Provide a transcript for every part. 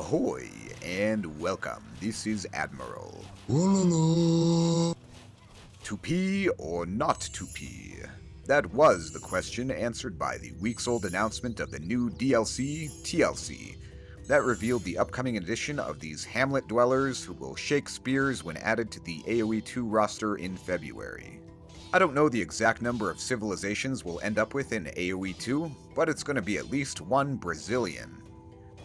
Ahoy, and welcome. This is Admiral. Tupí or not Tupí? That was the question answered by the weeks-old announcement of the new DLC, TLC, that revealed the upcoming edition of these hamlet dwellers who will shake spears when added to the AoE2 roster in February. I don't know the exact number of civilizations we'll end up with in AoE2, but it's going to be at least one Brazilian.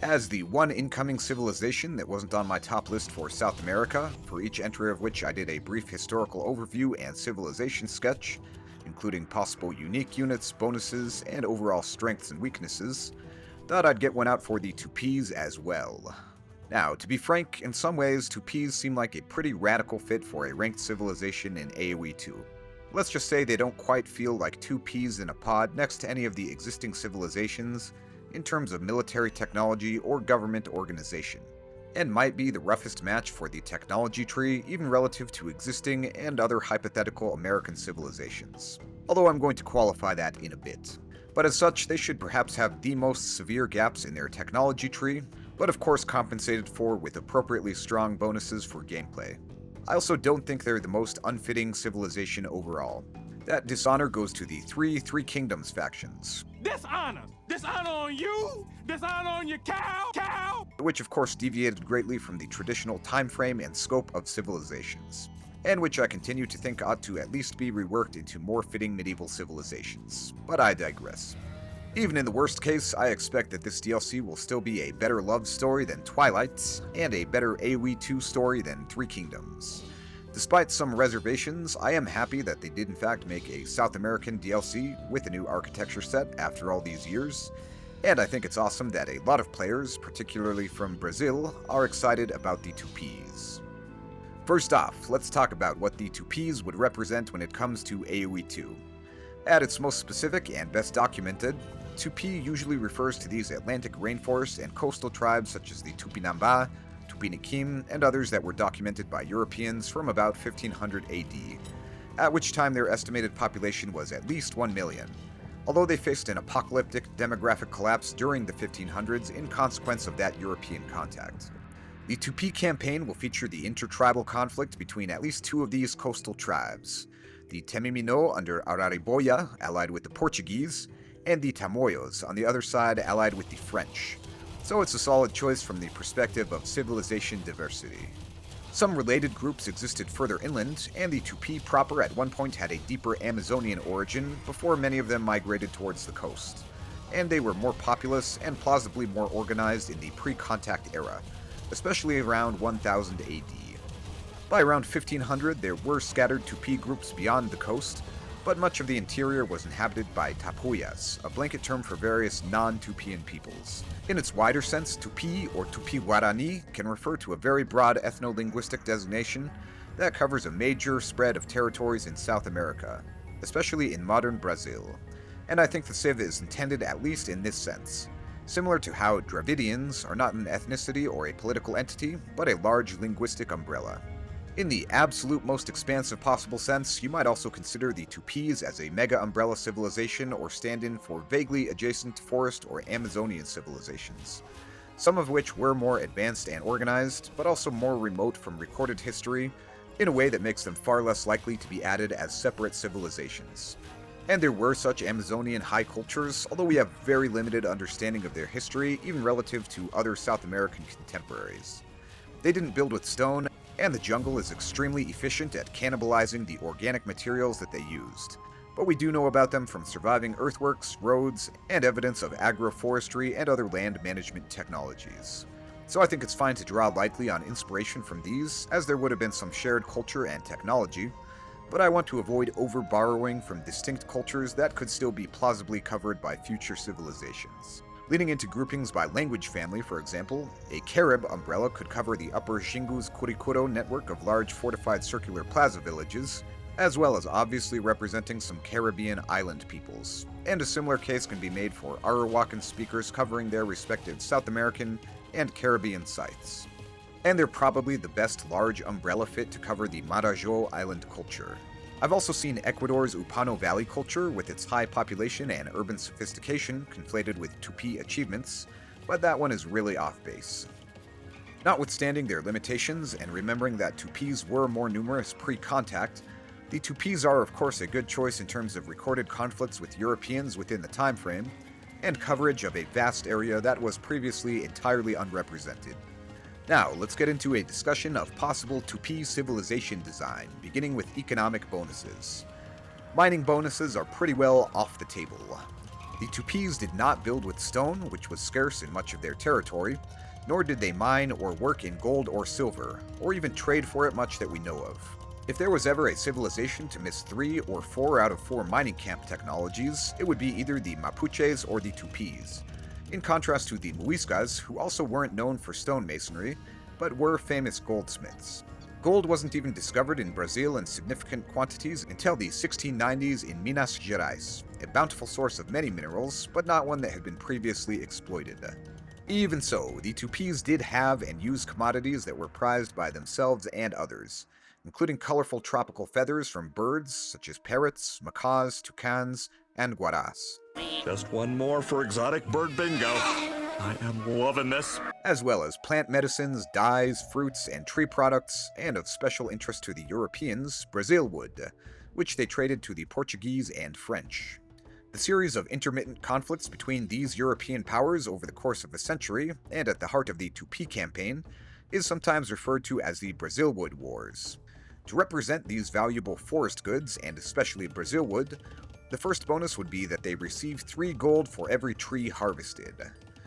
As the one incoming civilization that wasn't on my top list for South America, for each entry of which I did a brief historical overview and civilization sketch, including possible unique units, bonuses, and overall strengths and weaknesses, thought I'd get one out for the Tupis as well. Now, to be frank, in some ways, Tupis seem like a pretty radical fit for a ranked civilization in AoE2. Let's just say they don't quite feel like two peas in a pod next to any of the existing civilizations in terms of military technology or government organization, and might be the roughest match for the technology tree even relative to existing and other hypothetical American civilizations, although I'm going to qualify that in a bit. But as such, they should perhaps have the most severe gaps in their technology tree, but of course compensated for with appropriately strong bonuses for gameplay. I also don't think they're the most unfitting civilization overall. That dishonor goes to the Three Kingdoms factions. Dishonor! Dishonor on you! Dishonor on your cow! Which of course deviated greatly from the traditional time frame and scope of civilizations, and which I continue to think ought to at least be reworked into more fitting medieval civilizations. But I digress. Even in the worst case, I expect that this DLC will still be a better love story than Twilight, and a better AoE2 story than Three Kingdoms. Despite some reservations, I am happy that they did in fact make a South American DLC with a new architecture set after all these years, and I think it's awesome that a lot of players, particularly from Brazil, are excited about the Tupis. First off, let's talk about what the Tupis would represent when it comes to AoE2. At its most specific and best documented, Tupí usually refers to these Atlantic rainforests and coastal tribes such as the Tupinambá, Tupiniquim, and others that were documented by Europeans from about 1500 AD, at which time their estimated population was at least 1 million, although they faced an apocalyptic demographic collapse during the 1500s in consequence of that European contact. The Tupí campaign will feature the intertribal conflict between at least two of these coastal tribes, the Temimino under Arariboya, allied with the Portuguese, and the Tamoyos on the other side, allied with the French. So it's a solid choice from the perspective of civilization diversity. Some related groups existed further inland, and the Tupí proper at one point had a deeper Amazonian origin before many of them migrated towards the coast, and they were more populous and plausibly more organized in the pre-contact era, especially around 1000 AD. By around 1500, there were scattered Tupí groups beyond the coast, but much of the interior was inhabited by Tapuyas, a blanket term for various non-Tupian peoples. In its wider sense, Tupí or Tupi-Guarani can refer to a very broad ethno-linguistic designation that covers a major spread of territories in South America, especially in modern Brazil. And I think the civ is intended at least in this sense, similar to how Dravidians are not an ethnicity or a political entity, but a large linguistic umbrella. In the absolute most expansive possible sense, you might also consider the Tupis as a mega-umbrella civilization or stand-in for vaguely adjacent forest or Amazonian civilizations, some of which were more advanced and organized, but also more remote from recorded history, in a way that makes them far less likely to be added as separate civilizations. And there were such Amazonian high cultures, although we have very limited understanding of their history, even relative to other South American contemporaries. They didn't build with stone, and the jungle is extremely efficient at cannibalizing the organic materials that they used. But we do know about them from surviving earthworks, roads, and evidence of agroforestry and other land management technologies. So I think it's fine to draw lightly on inspiration from these, as there would have been some shared culture and technology, but I want to avoid over-borrowing from distinct cultures that could still be plausibly covered by future civilizations. Leading into groupings by language family, for example, a Carib umbrella could cover the upper Xingu's Curicuro network of large fortified circular plaza villages, as well as obviously representing some Caribbean island peoples, and a similar case can be made for Arawakan speakers covering their respective South American and Caribbean sites. And they're probably the best large umbrella fit to cover the Marajó island culture. I've also seen Ecuador's Upano Valley culture with its high population and urban sophistication conflated with Tupí achievements, but that one is really off base. Notwithstanding their limitations, and remembering that Tupis were more numerous pre-contact, the Tupis are of course a good choice in terms of recorded conflicts with Europeans within the time frame, and coverage of a vast area that was previously entirely unrepresented. Now, let's get into a discussion of possible Tupi civilization design, beginning with economic bonuses. Mining bonuses are pretty well off the table. The Tupis did not build with stone, which was scarce in much of their territory, nor did they mine or work in gold or silver, or even trade for it much that we know of. If there was ever a civilization to miss 3 or 4 out of 4 mining camp technologies, it would be either the Mapuches or the Tupis, in contrast to the Muiscas, who also weren't known for stonemasonry, but were famous goldsmiths. Gold wasn't even discovered in Brazil in significant quantities until the 1690s in Minas Gerais, a bountiful source of many minerals, but not one that had been previously exploited. Even so, the Tupis did have and use commodities that were prized by themselves and others, including colorful tropical feathers from birds such as parrots, macaws, toucans, and guaras. Just one more for exotic bird bingo. I am loving this. As well as plant medicines, dyes, fruits, and tree products, and of special interest to the Europeans, Brazil wood, which they traded to the Portuguese and French. The series of intermittent conflicts between these European powers over the course of a century, and at the heart of the Tupí campaign, is sometimes referred to as the Brazilwood Wars. To represent these valuable forest goods, and especially Brazilwood, the first bonus would be that they receive 3 gold for every tree harvested.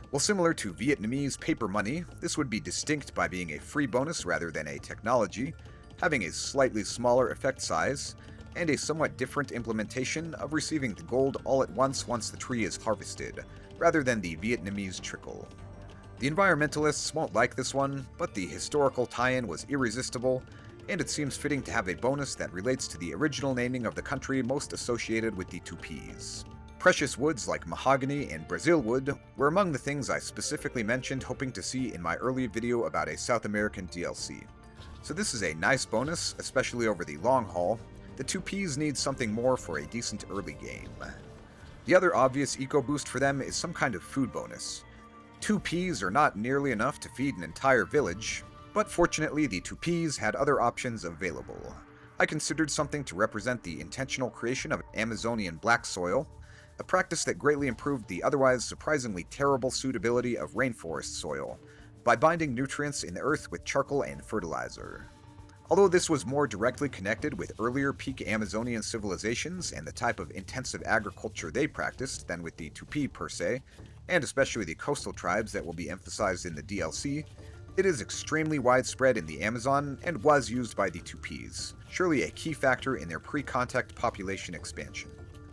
While similar to Vietnamese paper money, this would be distinct by being a free bonus rather than a technology, having a slightly smaller effect size, and a somewhat different implementation of receiving the gold all at once the tree is harvested, rather than the Vietnamese trickle. The environmentalists won't like this one, but the historical tie-in was irresistible, and it seems fitting to have a bonus that relates to the original naming of the country most associated with the Tupis. Precious woods like mahogany and Brazil wood were among the things I specifically mentioned hoping to see in my early video about a South American DLC. So this is a nice bonus, especially over the long haul. The Tupis need something more for a decent early game. The other obvious eco boost for them is some kind of food bonus. 2 peas are not nearly enough to feed an entire village, but fortunately the Tupis had other options available. I considered something to represent the intentional creation of Amazonian black soil, a practice that greatly improved the otherwise surprisingly terrible suitability of rainforest soil, by binding nutrients in the earth with charcoal and fertilizer. Although this was more directly connected with earlier peak Amazonian civilizations and the type of intensive agriculture they practiced than with the Tupí per se, and especially the coastal tribes that will be emphasized in the DLC, it is extremely widespread in the Amazon and was used by the Tupis, surely a key factor in their pre-contact population expansion.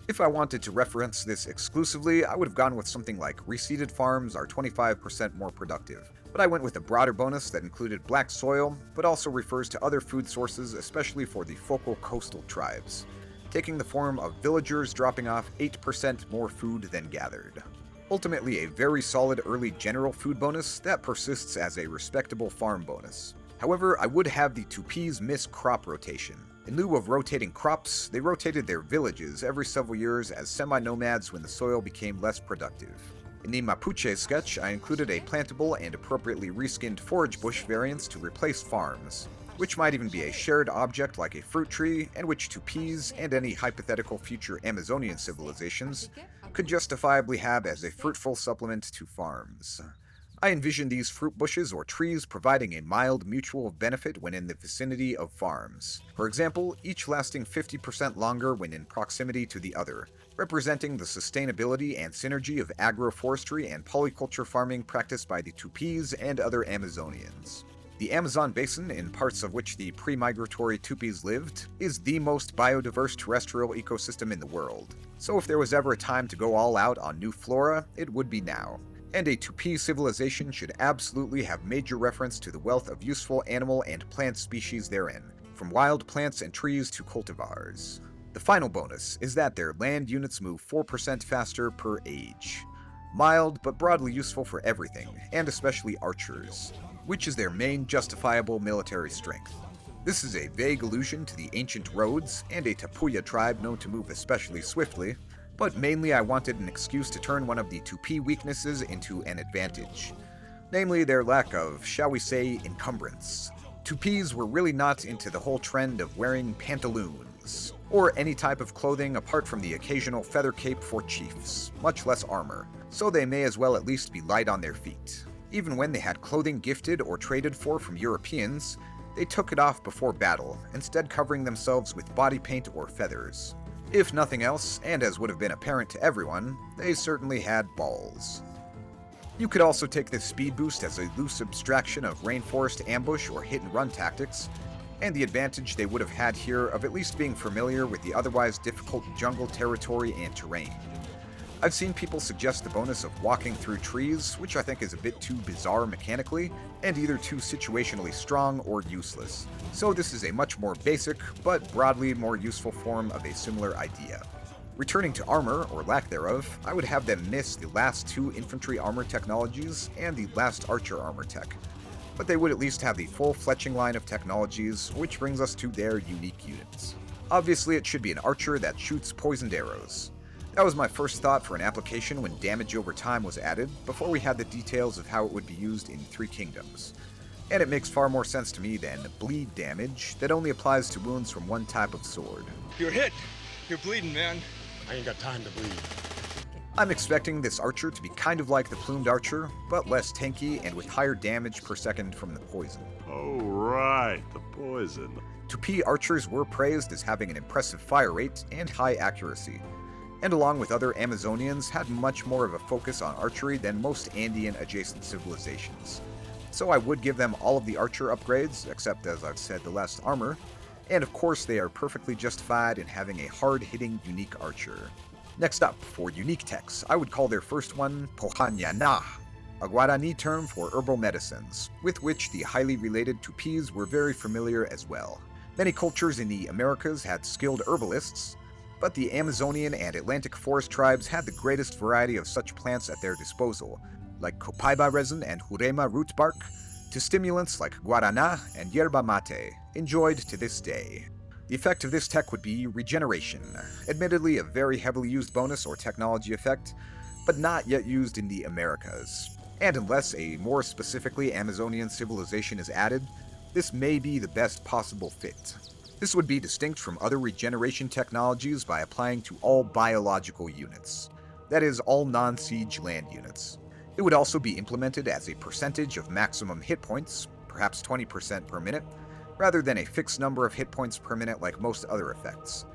If I wanted to reference this exclusively, I would have gone with something like reseeded farms are 25% more productive, but I went with a broader bonus that included black soil, but also refers to other food sources, especially for the focal coastal tribes, taking the form of villagers dropping off 8% more food than gathered. Ultimately a very solid early general food bonus that persists as a respectable farm bonus. However, I would have the Tupis miss crop rotation. In lieu of rotating crops, they rotated their villages every several years as semi-nomads when the soil became less productive. In the Mapuche sketch, I included a plantable and appropriately reskinned forage bush variants to replace farms, which might even be a shared object like a fruit tree, and which Tupis and any hypothetical future Amazonian civilizations could justifiably have as a fruitful supplement to farms. I envision these fruit bushes or trees providing a mild mutual benefit when in the vicinity of farms. For example, each lasting 50% longer when in proximity to the other, representing the sustainability and synergy of agroforestry and polyculture farming practiced by the Tupis and other Amazonians. The Amazon basin, in parts of which the pre-migratory Tupis lived, is the most biodiverse terrestrial ecosystem in the world. So if there was ever a time to go all out on new flora, it would be now. And a Tupí civilization should absolutely have major reference to the wealth of useful animal and plant species therein, from wild plants and trees to cultivars. The final bonus is that their land units move 4% faster per age. Mild, but broadly useful for everything, and especially archers, which is their main justifiable military strength. This is a vague allusion to the ancient roads and a Tapuya tribe known to move especially swiftly, but mainly I wanted an excuse to turn one of the Tupí weaknesses into an advantage. namely their lack of, shall we say, encumbrance. Tupis were really not into the whole trend of wearing pantaloons, or any type of clothing apart from the occasional feather cape for chiefs, much less armor, so they may as well at least be light on their feet. Even when they had clothing gifted or traded for from Europeans, they took it off before battle, instead covering themselves with body paint or feathers. If nothing else, and as would have been apparent to everyone, they certainly had balls. You could also take this speed boost as a loose abstraction of rainforest ambush or hit-and-run tactics, and the advantage they would have had here of at least being familiar with the otherwise difficult jungle territory and terrain. I've seen people suggest the bonus of walking through trees, which I think is a bit too bizarre mechanically, and either too situationally strong or useless. So this is a much more basic, but broadly more useful form of a similar idea. Returning to armor, or lack thereof, I would have them miss the last 2 infantry armor technologies and the last archer armor tech, but they would at least have the full fletching line of technologies, which brings us to their unique units. Obviously it should be an archer that shoots poisoned arrows. That was my first thought for an application when damage over time was added, before we had the details of how it would be used in 3 Kingdoms. And it makes far more sense to me than bleed damage that only applies to wounds from one type of sword. You're hit. You're bleeding, man. I ain't got time to bleed. I'm expecting this archer to be kind of like the plumed archer, but less tanky and with higher damage per second from the poison. Oh, right, the poison. Tupí archers were praised as having an impressive fire rate and high accuracy, and along with other Amazonians had much more of a focus on archery than most Andean adjacent civilizations. So I would give them all of the archer upgrades, except as I've said the last armor, and of course they are perfectly justified in having a hard-hitting unique archer. Next up, for unique techs, I would call their first one Pohanyana, a Guarani term for herbal medicines, with which the highly related Tupis were very familiar as well. Many cultures in the Americas had skilled herbalists, but the Amazonian and Atlantic forest tribes had the greatest variety of such plants at their disposal, like copaiba resin and jurema root bark, to stimulants like guarana and yerba mate, enjoyed to this day. The effect of this tech would be regeneration, admittedly a very heavily used bonus or technology effect, but not yet used in the Americas. And unless a more specifically Amazonian civilization is added, this may be the best possible fit. This would be distinct from other regeneration technologies by applying to all biological units, that is, all non-siege land units. It would also be implemented as a percentage of maximum hit points, perhaps 20% per minute, rather than a fixed number of hit points per minute like most other effects,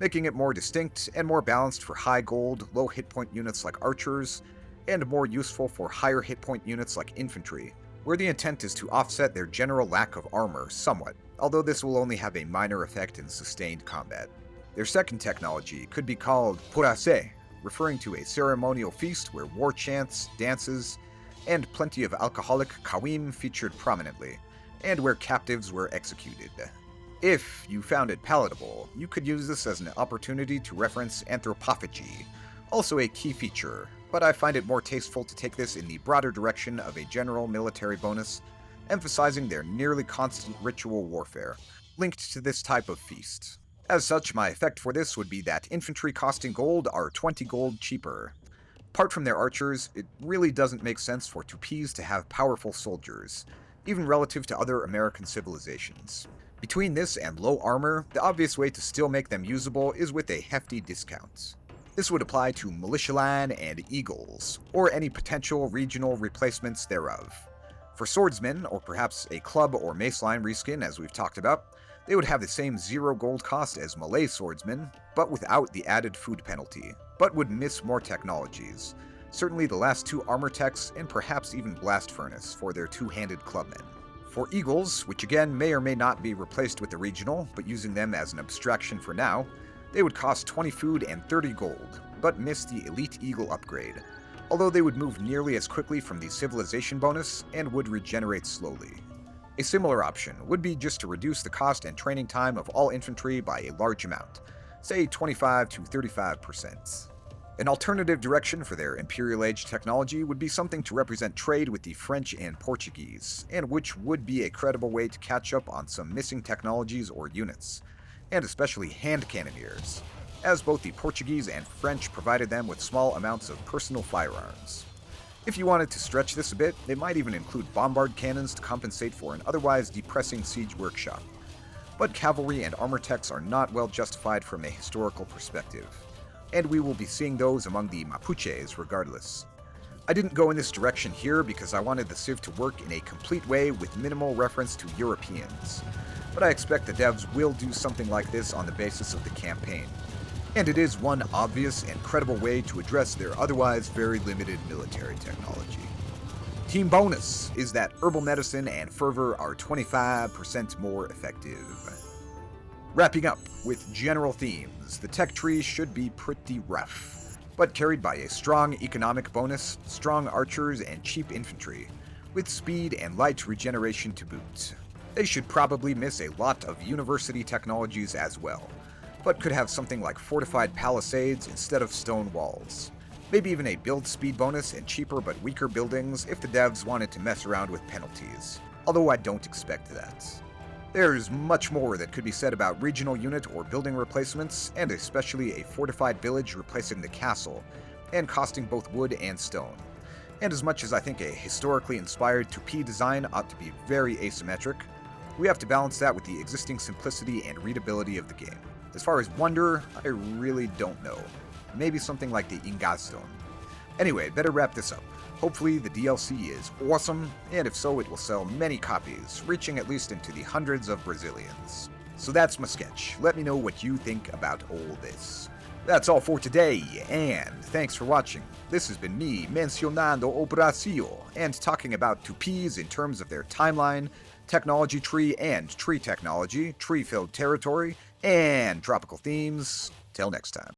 making it more distinct and more balanced for high gold, low hit point units like archers, and more useful for higher hit point units like infantry, where the intent is to offset their general lack of armor somewhat, although this will only have a minor effect in sustained combat. Their second technology could be called Purase, referring to a ceremonial feast where war chants, dances, and plenty of alcoholic kawim featured prominently, and where captives were executed. If you found it palatable, you could use this as an opportunity to reference anthropophagy, also a key feature, but I find it more tasteful to take this in the broader direction of a general military bonus, emphasizing their nearly constant ritual warfare, linked to this type of feast. As such, my effect for this would be that infantry costing gold are 20 gold cheaper. Apart from their archers, it really doesn't make sense for Tupis to have powerful soldiers, even relative to other American civilizations. Between this and low armor, the obvious way to still make them usable is with a hefty discount. This would apply to militialine and eagles, or any potential regional replacements thereof. For swordsmen, or perhaps a club or maceline reskin as we've talked about, they would have the same 0 gold cost as Malay swordsmen, but without the added food penalty, but would miss more technologies, certainly the last 2 armor techs and perhaps even blast furnace for their 2-handed clubmen. For eagles, which again may or may not be replaced with the regional, but using them as an abstraction for now, they would cost 20 food and 30 gold, but miss the elite eagle upgrade, although they would move nearly as quickly from the civilization bonus and would regenerate slowly. A similar option would be just to reduce the cost and training time of all infantry by a large amount, say 25 to 35%. An alternative direction for their Imperial Age technology would be something to represent trade with the French and Portuguese, and which would be a credible way to catch up on some missing technologies or units, and especially hand cannoneers, as both the Portuguese and French provided them with small amounts of personal firearms. If you wanted to stretch this a bit, they might even include bombard cannons to compensate for an otherwise depressing siege workshop. But cavalry and armor techs are not well justified from a historical perspective, and we will be seeing those among the Mapuches regardless. I didn't go in this direction here because I wanted the civ to work in a complete way with minimal reference to Europeans, but I expect the devs will do something like this on the basis of the campaign, and it is one obvious and credible way to address their otherwise very limited military technology. Team bonus is that herbal medicine and fervor are 25% more effective. Wrapping up with general themes, the tech tree should be pretty rough, but carried by a strong economic bonus, strong archers, and cheap infantry, with speed and light regeneration to boot. They should probably miss a lot of university technologies as well, but could have something like fortified palisades instead of stone walls. Maybe even a build speed bonus and cheaper but weaker buildings if the devs wanted to mess around with penalties, although I don't expect that. There's much more that could be said about regional unit or building replacements, and especially a fortified village replacing the castle, and costing both wood and stone. And as much as I think a historically inspired Tupí design ought to be very asymmetric, we have to balance that with the existing simplicity and readability of the game. As far as wonder, I really don't know. Maybe something like the Ingastone. Anyway, better wrap this up. Hopefully the DLC is awesome, and if so, it will sell many copies, reaching at least into the hundreds of Brazilians. So that's my sketch. Let me know what you think about all this. That's all for today, and thanks for watching. This has been me, mencionando o Brasil, and talking about Tupis in terms of their timeline, technology tree and tree technology, tree-filled territory, and tropical themes. Till next time.